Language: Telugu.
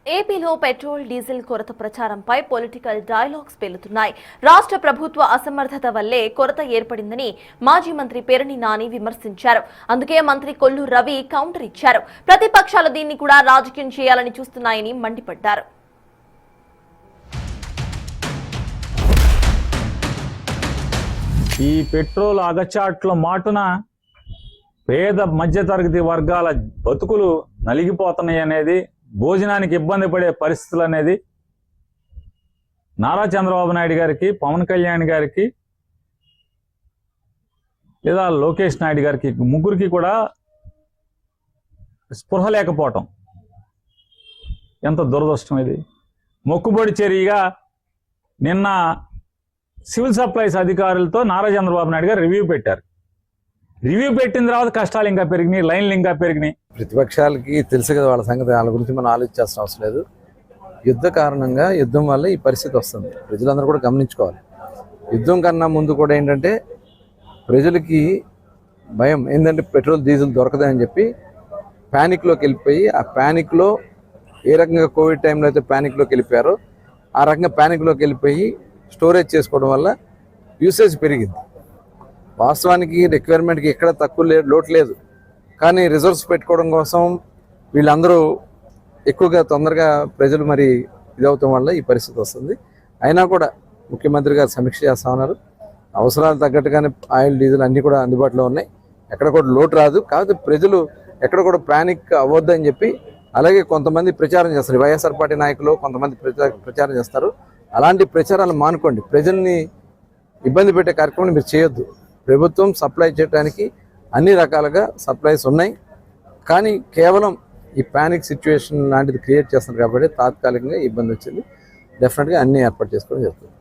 ఏపీలో పెట్రోల్ డీజిల్ కొరత ప్రచారంపై పొలిటికల్ డైలాగ్స్ పేలుతున్నాయి. రాష్ట్ర ప్రభుత్వ అసమర్థత వల్లే కొరత ఏర్పడిందని మాజీ మంత్రి పేర్ని నాని విమర్శించారు. అందుకే మంత్రి కొల్లు రవి కౌంటర్ ఇచ్చారు. ప్రతిపక్షాలు దీన్ని కూడా రాజకీయం చేయాలని చూస్తున్నాయని మండిపడ్డారు. ఈ పెట్రోల్ అగచాట్ల మాటున పేద మధ్యతరగతి వర్గాల బతుకులు నలిగిపోతున్నాయి అనేది, భోజనానికి ఇబ్బంది పడే పరిస్థితులు అనేది నారా చంద్రబాబు నాయుడు గారికి, పవన్ కళ్యాణ్ గారికి లేదా లోకేష్ నాయుడు గారికి, ముగ్గురికి కూడా స్పృహ లేకపోవటం ఎంత దురదృష్టం. ఇది మొక్కుబడి చర్యగా నిన్న సివిల్ సప్లైస్ అధికారులతో నారా చంద్రబాబు నాయుడు గారు రివ్యూ పెట్టారు. రివ్యూ పెట్టిన తర్వాత కష్టాలు ఇంకా పెరిగినాయి, లైన్లు ఇంకా పెరిగినాయి. ప్రతిపక్షాలకి తెలుసు కదా వాళ్ళ సంగతి, వాళ్ళ గురించి మనం ఆలోచించాల్సిన అవసరం లేదు. యుద్ధ కారణంగా, యుద్ధం వల్ల ఈ పరిస్థితి వస్తుంది. ప్రజలందరూ కూడా గమనించుకోవాలి. యుద్ధం కన్నా ముందు కూడా ఏంటంటే ప్రజలకి భయం ఏంటంటే పెట్రోల్ డీజిల్ దొరకదని చెప్పి ప్యానిక్లోకి వెళ్ళిపోయి, ఆ ప్యానిక్లో ఏ రకంగా కోవిడ్ టైంలో అయితే ప్యానిక్లోకి వెళ్ళిపోయారో ఆ రకంగా ప్యానిక్లోకి వెళ్ళిపోయి స్టోరేజ్ చేసుకోవడం వల్ల యూసేజ్ పెరిగింది. వాస్తవానికి రిక్వైర్మెంట్కి ఎక్కడ తక్కువ లోటు లేదు, కానీ రిజర్వ్స్ పెట్టుకోవడం కోసం వీళ్ళందరూ ఎక్కువగా తొందరగా ప్రజలు మరి ఇదవటం వల్ల ఈ పరిస్థితి వస్తుంది. అయినా కూడా ముఖ్యమంత్రి గారు సమీక్ష చేస్తూ ఉన్నారు. అవసరాలు తగ్గట్టుగానే ఆయిల్, డీజిల్ అన్నీ కూడా అందుబాటులో ఉన్నాయి. ఎక్కడ కూడా లోటు రాదు. కాకపోతే ప్రజలు ఎక్కడ కూడా ప్యానిక్ అవ్వద్దని చెప్పి, అలాగే కొంతమంది ప్రచారం చేస్తారు, వైఎస్ఆర్ పార్టీ నాయకులు కొంతమంది ప్రచారం చేస్తారు. అలాంటి ప్రచారాలు మానుకోండి. ప్రజల్ని ఇబ్బంది పెట్టే కార్యక్రమం మీరు చేయొద్దు. ప్రభుత్వం సప్లై చేయడానికి అన్ని రకాలుగా సప్లైస్ ఉన్నాయి, కానీ కేవలం ఈ ప్యానిక్ సిచ్యువేషన్ లాంటిది క్రియేట్ చేస్తున్నారు కాబట్టి తాత్కాలికంగా ఇబ్బంది వచ్చింది. డెఫినెట్గా అన్ని ఏర్పాటు చేసుకోవడం జరుగుతుంది.